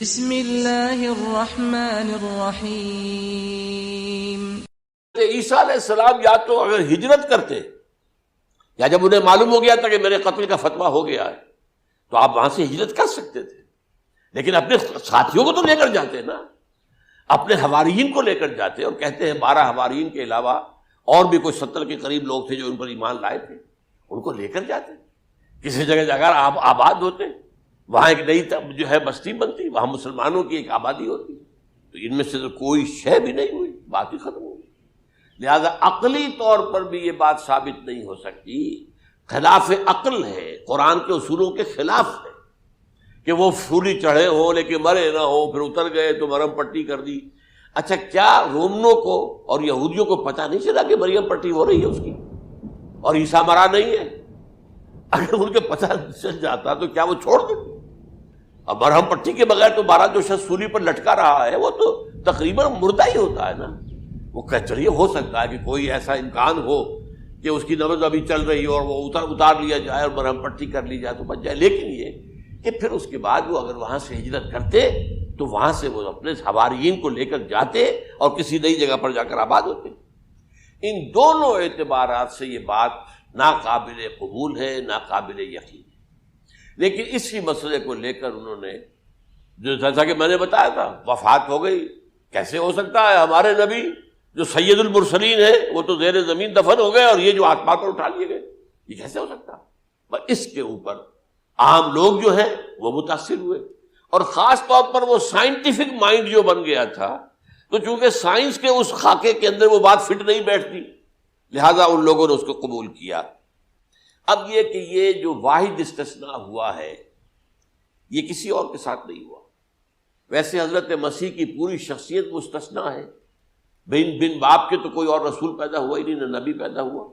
بسم اللہ الرحمن الرحیم۔ عیسیٰ علیہ السلام یا تو اگر ہجرت کرتے یا جب انہیں معلوم ہو گیا تھا کہ میرے قتل کا فتویٰ ہو گیا ہے تو آپ وہاں سے ہجرت کر سکتے تھے، لیکن اپنے ساتھیوں کو تو لے کر جاتے نا، اپنے حواریین کو لے کر جاتے، اور کہتے ہیں 12 حواریین کے علاوہ اور بھی کوئی 70 کے قریب لوگ تھے جو ان پر ایمان لائے تھے، ان کو لے کر جاتے، کسی جگہ اگر آپ آباد ہوتے، وہاں ایک نئی جو ہے بستی بنتی، وہاں مسلمانوں کی ایک آبادی ہوتی، تو ان میں سے تو کوئی شے بھی نہیں ہوئی، بات ہی ختم ہو گئی۔ لہذا عقلی طور پر بھی یہ بات ثابت نہیں ہو سکتی، خلاف عقل ہے، قرآن کے اصولوں کے خلاف ہے کہ وہ پھولی چڑھے ہوں لیکن مرے نہ ہو، پھر اتر گئے تو مرم پٹی کر دی۔ اچھا، کیا رومنوں کو اور یہودیوں کو پتہ نہیں چلا کہ مریم پٹی ہو رہی ہے اس کی اور عیسیٰ مرا نہیں ہے؟ اگر ان کے پتہ چل جاتا تو کیا وہ چھوڑ دیتے؟ اب مرہم پٹی کے بغیر تو 12 جو شخص سولی پر لٹکا رہا ہے وہ تو تقریباً مردہ ہی ہوتا ہے نا۔ وہ چلیے ہو سکتا ہے کہ کوئی ایسا امکان ہو کہ اس کی نبض ابھی چل رہی ہو اور وہ اتار لیا جائے اور مرہم پٹی کر لی جائے تو بچ جائے، لیکن یہ کہ پھر اس کے بعد وہ اگر وہاں سے ہجرت کرتے تو وہاں سے وہ اپنے حواریین کو لے کر جاتے اور کسی نئی جگہ پر جا کر آباد ہوتے۔ ان دونوں اعتبارات سے یہ بات ناقابل قبول ہے، ناقابل یقین ہے۔ لیکن اسی مسئلے کو لے کر انہوں نے جو جیسا کہ میں نے بتایا تھا، وفات ہو گئی، کیسے ہو سکتا ہے ہمارے نبی جو سید المرسلین ہے وہ تو زیر زمین دفن ہو گئے اور یہ جو آسمان پر اٹھا لیے گئے، یہ کیسے ہو سکتا؟ بس اس کے اوپر عام لوگ جو ہیں وہ متاثر ہوئے، اور خاص طور پر وہ سائنٹیفک مائنڈ جو بن گیا تھا، تو چونکہ سائنس کے اس خاکے کے اندر وہ بات فٹ نہیں بیٹھتی، لہذا ان لوگوں نے اس کو قبول کیا۔ اب یہ کہ یہ جو واحد استثناء ہوا ہے یہ کسی اور کے ساتھ نہیں ہوا۔ ویسے حضرت مسیح کی پوری شخصیت مستثنیٰ ہے، بن باپ کے تو کوئی اور رسول پیدا ہوا ہی نہیں، نہ نبی پیدا ہوا۔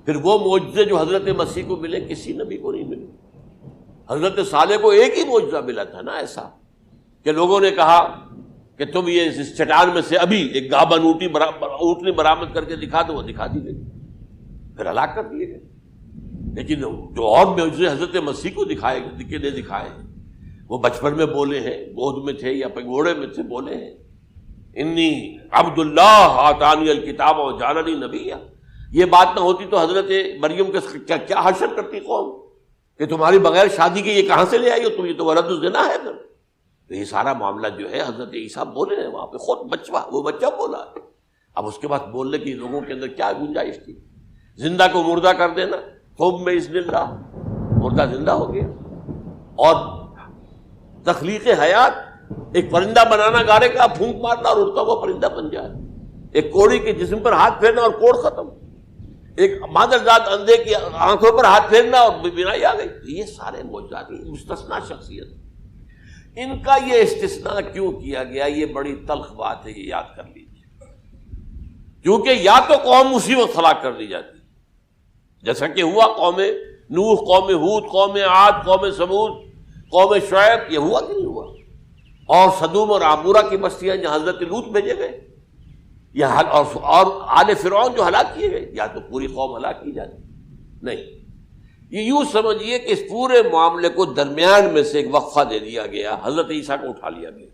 پھر وہ معجزے جو حضرت مسیح کو ملے کسی نبی کو نہیں ملے۔ حضرت صالح کو ایک ہی معجزہ ملا تھا نا ایسا کہ لوگوں نے کہا کہ تم یہ اس چٹان میں سے ابھی ایک گابن اونٹنی برآمد کر کے دکھا دو، وہ دکھا دی گئی، پھر ہلاک کر دیے گئے۔ لیکن جو اور معجزے حضرت مسیح کو دکھائے وہ بچپن میں بولے ہیں، گود میں تھے یا پگوڑے میں تھے، بولے ہیں انی عبداللہ آتانی الکتاب وجعلنی نبیا۔ یہ بات نہ ہوتی تو حضرت مریم کے کیا حشر کرتی قوم کہ تمہاری بغیر شادی کے یہ کہاں سے لے آئی ہو تم، یہ تو ولد الزنا ہے۔ تو یہ سارا معاملہ جو ہے حضرت عیسیٰ بولے ہیں وہاں پہ، خود وہ بچہ بولا ہے۔ اب اس کے بعد بولنے کی لوگوں کے اندر کیا گنجائش تھی؟ زندہ کو مردہ کر دینا، خوب میں اذن اللہ، مردہ زندہ ہو گیا، اور تخلیق حیات، ایک پرندہ بنانا گارے کا، پھونک مارنا اور اڑتا ہوا پرندہ بن جائے، ایک کوڑی کے جسم پر ہاتھ پھیرنا اور کوڑ ختم، ایک مادرزاد اندھے کی آنکھوں پر ہاتھ پھیرنا اور بینائی آ گئی۔ یہ سارے معجزات مستثنیٰ شخصیت، ان کا یہ استثناء کیوں کیا گیا؟ یہ بڑی تلخ بات ہے، یہ یاد کر لیجیے، کیونکہ یا تو قوم اسی وقت ہلاک کر دی جاتی جیسا کہ ہوا قوم نوح، قوم ہود، قوم عاد، قوم ثمود، قوم شعیب، یہ ہوا کہ نہیں ہوا؟ اور صدوم اور عمورہ کی بستیاں جہاں حضرت لوط بھیجے گئے، اور آل فرعون جو ہلاک کیے گئے، یا تو پوری قوم ہلاک کی جاتی؟ نہیں، یہ یوں سمجھیے کہ اس پورے معاملے کو درمیان میں سے ایک وقفہ دے دیا گیا، حضرت عیسیٰ کو اٹھا لیا گیا،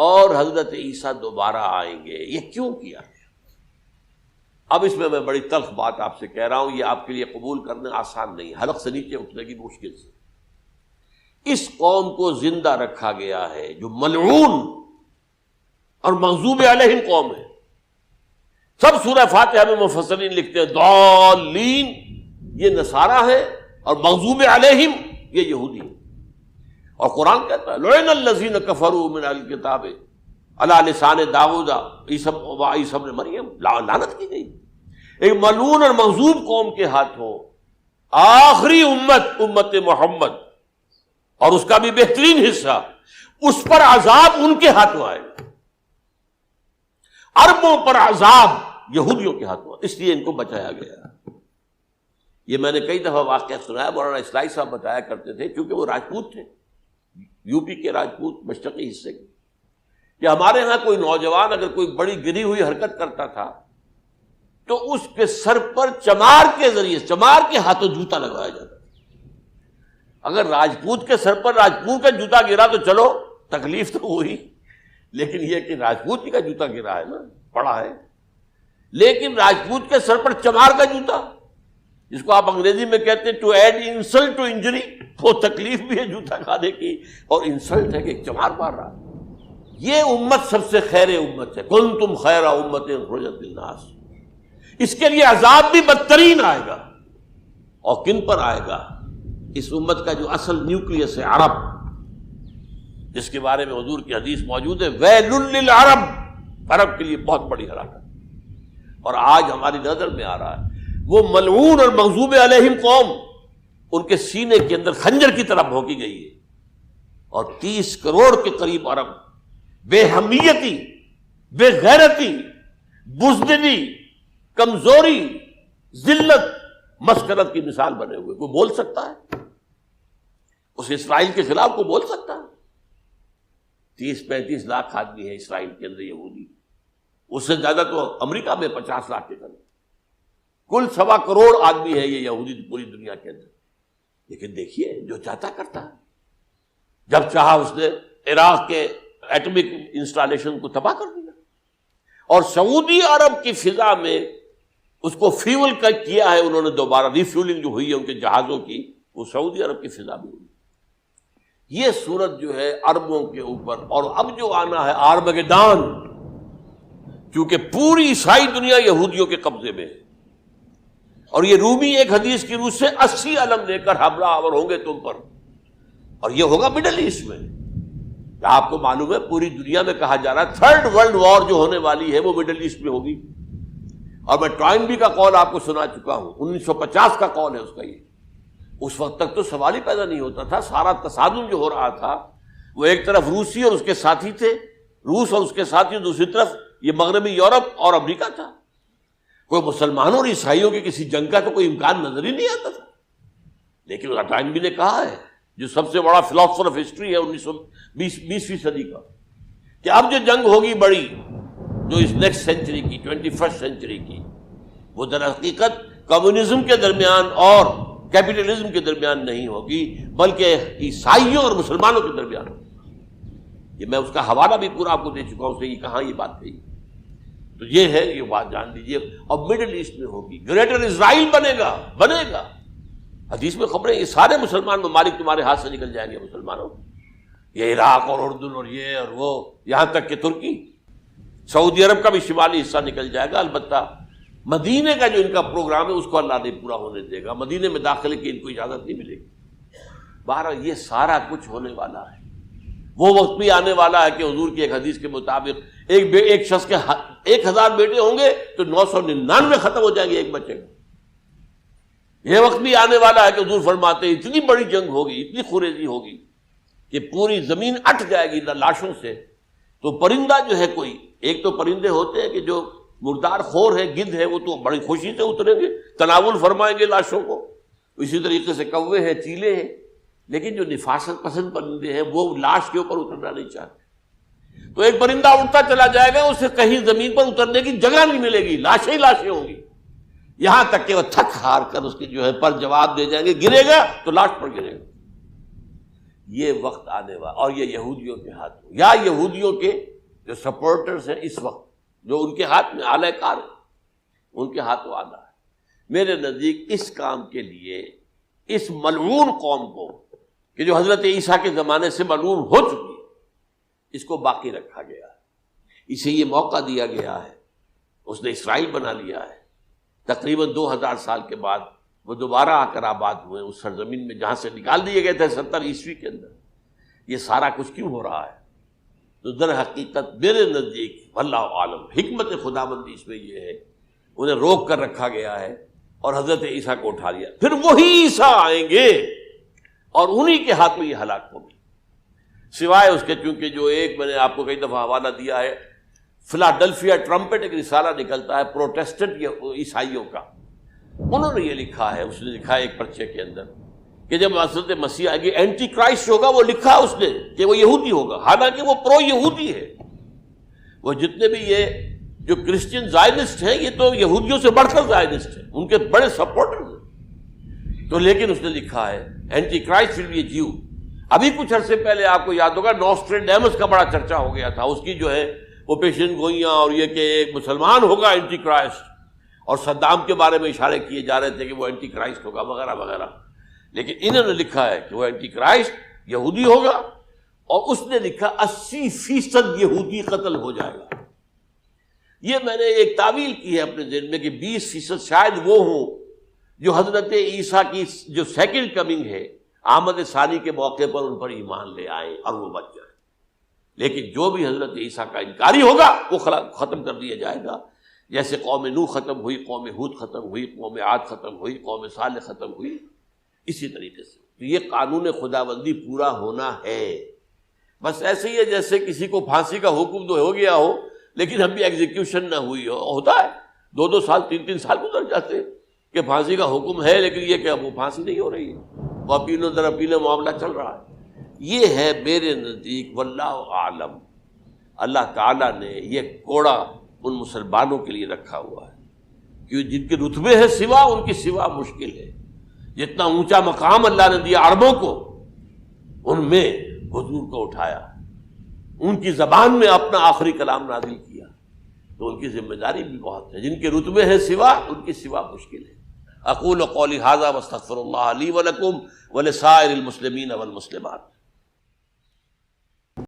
اور حضرت عیسیٰ دوبارہ آئیں گے۔ یہ کیوں کیا گیا؟ اب اس میں بڑی تلخ بات آپ سے کہہ رہا ہوں، یہ آپ کے لیے قبول کرنا آسان نہیں، حلق سے نیچے اٹھنے کی مشکل سے۔ اس قوم کو زندہ رکھا گیا ہے جو ملعون اور مغضوب علیہم قوم ہے۔ سب سورہ فاتحہ میں مفسرین لکھتے ہیں ضالین یہ نصارہ ہے اور مغضوب علیہم یہ یہودی ہے، اور قرآن کہتا ہے لعن الذین کفروا من اہل الکتاب علی لسان داؤد وعیسی ابن مریم، لعنت کی گئی ایک ملعون اور مغضوب قوم کے ہاتھوں آخری امت محمد، اور اس کا بھی بہترین حصہ، اس پر عذاب ان کے ہاتھوں آئے گا، عربوں پر عذاب یہودیوں کے ہاتھوں، اس لیے ان کو بچایا گیا۔ یہ میں نے کئی دفعہ واقعہ سنایا، مولانا اسلائی صاحب بتایا کرتے تھے، کیونکہ وہ راجپوت تھے، یو پی کے راجپوت مشرقی حصے کے، کہ ہمارے ہاں کوئی نوجوان اگر کوئی بڑی گری ہوئی حرکت کرتا تھا تو اس کے سر پر چمار کے ذریعے، چمار کے ہاتھوں جوتا لگوایا جاتا تھا۔ اگر راجپوت کے سر پر راجپوت کا جوتا گرا تو چلو تکلیف تو ہوئی، لیکن یہ کہ راجپوت کا جوتا گرا ہے نا، پڑا ہے. لیکن راجپوت کے سر پر چمار کا جوتا، جس کو آپ انگریزی میں کہتے ہیں to add insult to injury, وہ تکلیف بھی ہے جوتا کھانے کی اور انسلٹ ہے کہ ایک چمار مار رہا ہے. یہ امت سب سے خیر امت ہے، کنتم خیر امت اخرجت للناس. اس کے لیے عذاب بھی بدترین آئے گا، اور کن پر آئے گا؟ اس امت کا جو اصل نیوکلیس ہے عرب، جس کے بارے میں حضور کی حدیث موجود ہے ویل للعرب، عرب کے لیے بہت بڑی ہلاکت. اور آج ہماری نظر میں آ رہا ہے وہ ملعون اور مغضوب علیہم قوم، ان کے سینے کے اندر خنجر کی طرح بھونکی گئی ہے، اور 30 کروڑ کے قریب عرب بے حمیتی، بے غیرتی، بزدلی، کمزوری، ذلت، مسکرت کی مثال بنے ہوئے. کوئی بول سکتا ہے اس اسرائیل کے خلاف؟ کوئی بول سکتا ہے؟ 30-35 لاکھ آدمی ہے اسرائیل کے اندر یہودی، اس سے زیادہ تو امریکہ میں 50 لاکھ کے قریب، کل 1.25 کروڑ آدمی ہے یہ یہودی پوری دنیا کے اندر. لیکن دیکھیے جو چاہتا کرتا ہے. جب چاہا اس نے عراق کے ایٹمک انسٹالیشن کو تباہ کر دیا، اور سعودی عرب کی فضا میں اس کو فیول کیا ہے انہوں نے، دوبارہ ریفیولنگ جو ہوئی ہے ان کے جہازوں کی، وہ سعودی عرب کی فضا میں ہوئی. یہ صورت جو ہے عربوں کے اوپر، اور اب جو آنا ہے آرمگیدان، کیونکہ پوری عیسائی دنیا یہودیوں کے قبضے میں ہے، اور یہ رومی ایک حدیث کی روح سے 80 علم لے کر حملہ آور ہوں گے تم پر، اور یہ ہوگا مڈل ایسٹ میں. آپ کو معلوم ہے پوری دنیا میں کہا جا رہا ہے 3rd ورلڈ وار جو ہونے والی ہے وہ مڈل ایسٹ میں ہوگی. اور میں ٹوائنبی کا قول آپ کو سنا چکا ہوں، 1950 کا قول ہے اس کا. یہ اس وقت تک تو سوال ہی پیدا نہیں ہوتا تھا. سارا تصادم جو ہو رہا تھا وہ ایک طرف روسی اور اس کے ساتھی تھے، روس اور اس کے ساتھی، دوسری طرف یہ مغربی یورپ اور امریکہ تھا. کوئی مسلمانوں اور عیسائیوں کی کسی جنگ کا تو کوئی امکان نظر ہی نہیں آتا تھا. لیکن ٹائنبی نے کہا ہے، جو سب سے بڑا فلاسفر آف ہسٹری ہے 20ویں صدی کا، کہ اب جو جنگ ہوگی بڑی، جو اس نیکسٹ سینچری کی، 21st سینچری کی، وہ در حقیقت کمیونزم کے درمیان اور کیپٹلزم کے درمیان نہیں ہوگی، بلکہ عیسائیوں اور مسلمانوں کے درمیان ہوگی. یہ میں اس کا حوالہ بھی پورا آپ کو دے چکا ہوں، یہ کہاں یہ بات کہی. تو یہ ہے، یہ بات جان لیجیے. اور مڈل ایسٹ میں ہوگی، گریٹر اسرائیل بنے گا. حدیث میں خبریں، یہ سارے مسلمان ممالک تمہارے ہاتھ سے نکل جائیں گے مسلمانوں، یہ عراق اور اردن اور یہ اور وہ، یہاں تک کہ ترکی، سعودی عرب کا بھی شمالی حصہ نکل جائے گا. البتہ مدینے کا جو ان کا پروگرام ہے اس کو اللہ نہیں پورا ہونے دے گا. مدینے میں داخلے کی ان کو اجازت نہیں ملے گی. بہرحال یہ سارا کچھ ہونے والا ہے. وہ وقت بھی آنے والا ہے کہ حضور کی ایک حدیث کے مطابق ایک شخص کے 1000 بیٹے ہوں گے تو 999 ختم ہو جائیں گے، ایک بچے گا. یہ وقت بھی آنے والا ہے کہ حضور فرماتے ہیں اتنی بڑی جنگ ہوگی، اتنی خوریزی ہوگی کہ پوری زمین اٹھ جائے گی لاشوں سے. تو پرندہ جو ہے، کوئی ایک تو پرندے ہوتے ہیں کہ جو مردار خور ہے، گدھ ہے، وہ تو بڑی خوشی سے اتریں گے، تناول فرمائیں گے لاشوں کو. اسی طریقے سے کوے ہیں، چیلے ہیں. لیکن جو نفاست پسند پرندے ہیں وہ لاش کے اوپر اترنا نہیں چاہتے. تو ایک پرندہ اڑتا چلا جائے گا، اسے کہیں زمین پر اترنے کی جگہ نہیں ملے گی، لاشیں ہی لاشیں ہوں گی، یہاں تک کہ وہ تھک ہار کر اس کے جو ہے پر جواب دے جائیں گے. گرے گا تو لاش پر گرے گا. یہ وقت آنے والا، اور یہ یہودیوں کے ہاتھ میں، یا یہودیوں کے جو سپورٹرز ہیں اس وقت، جو ان کے ہاتھ میں آلہ کار ہے، ان کے ہاتھوں آنا ہے. میرے نزدیک اس کام کے لیے اس ملعون قوم کو، کہ جو حضرت عیسیٰ کے زمانے سے ملعون ہو چکی ہے، اس کو باقی رکھا گیا ہے. اسے یہ موقع دیا گیا ہے. اس نے اسرائیل بنا لیا ہے. تقریباً 2000 سال کے بعد وہ دوبارہ آ کر آباد ہوئے اس سرزمین میں جہاں سے نکال دیے گئے تھے 70 عیسوی کے اندر. یہ سارا کچھ کیوں ہو رہا ہے؟ تو در حقیقت میرے نزدیک واللہ عالم حکمت خداوندی اس میں یہ ہے، انہیں روک کر رکھا گیا ہے اور حضرت عیسیٰ کو اٹھا لیا. پھر وہی عیسیٰ آئیں گے اور انہی کے ہاتھ میں یہ ہلاک ہوگی. سوائے اس کے، چونکہ جو ایک میں نے آپ کو کئی دفعہ حوالہ دیا ہے، فلاڈلفیا ٹرمپٹ ایک رسالہ نکلتا ہے پروٹیسٹنٹ عیسائیوں کا. انہوں نے یہ لکھا ہے، اس نے لکھا ہے ایک پرچے کے اندر کہ جب حضرت مسیح آئے گی، اینٹی کرائسٹ ہوگا. وہ لکھا اس نے کہ وہ یہودی ہوگا، حالانکہ وہ پرو یہودی ہے. وہ جتنے بھی یہ جو کرسچن زائنسٹ ہیں، یہ تو یہودیوں سے بڑھ کر زائنسٹ ہیں، ان کے بڑے سپورٹر ہیں. تو لیکن اس نے لکھا ہے اینٹی کرائسٹ ول بی اے جیو. ابھی کچھ عرصے پہلے آپ کو یاد ہوگا نوسٹریڈیمس کا بڑا چرچا ہو گیا تھا، اس کی جو ہے وہ پیشن گوئیاں اور یہ کہ ایک مسلمان ہوگا اینٹی کرائسٹ، اور صدام کے بارے میں اشارے کیے جا رہے تھے کہ وہ اینٹی کرائسٹ ہوگا وغیرہ وغیرہ. لیکن انہوں نے لکھا ہے کہ وہ اینٹی کرائسٹ یہودی ہوگا، اور اس نے لکھا 80% یہودی قتل ہو جائے گا. یہ میں نے ایک تعویل کی ہے اپنے ذہن میں کہ 20% شاید وہ ہوں جو حضرت عیسیٰ کی جو سیکنڈ کمنگ ہے آمد ثانی کے موقع پر ان پر ایمان لے آئیں اور وہ بچ جائیں. لیکن جو بھی حضرت عیسیٰ کا انکاری ہوگا وہ ختم کر دیا جائے گا. جیسے قوم نوح ختم ہوئی، قوم ہود ختم ہوئی، قوم عاد ختم ہوئی، قوم صالح ختم ہوئی، اسی طریقے سے. تو یہ قانون خداوندی پورا ہونا ہے. بس ایسے ہی ہے جیسے کسی کو پھانسی کا حکم تو ہو گیا ہو لیکن ابھی ایگزیکیوشن نہ ہوئی ہو. ہوتا ہے 2 سال 3 سال گزر جاتے کہ پھانسی کا حکم ہے لیکن یہ کہ اب وہ پھانسی نہیں ہو رہی ہے، وہ اپیلوں در اپیلوں معاملہ چل رہا ہے. یہ ہے میرے نزدیک واللہ عالم، اللہ تعالیٰ نے یہ کوڑا ان مسلمانوں کے لیے رکھا ہوا ہے کہ جن کے رتبے ہیں سوا، ان کی سوا مشکل ہے. جتنا اونچا مقام اللہ نے دیا عربوں کو، ان میں حضور کو اٹھایا، ان کی زبان میں اپنا آخری کلام نازل کیا، تو ان کی ذمہ داری بھی بہت ہے. جن کے رتبے ہیں سوا، ان کی سوا مشکل ہے. اقول قولی ھذا واستغفر اللہ لی ولکم ولسائر المسلمین والمسلمات.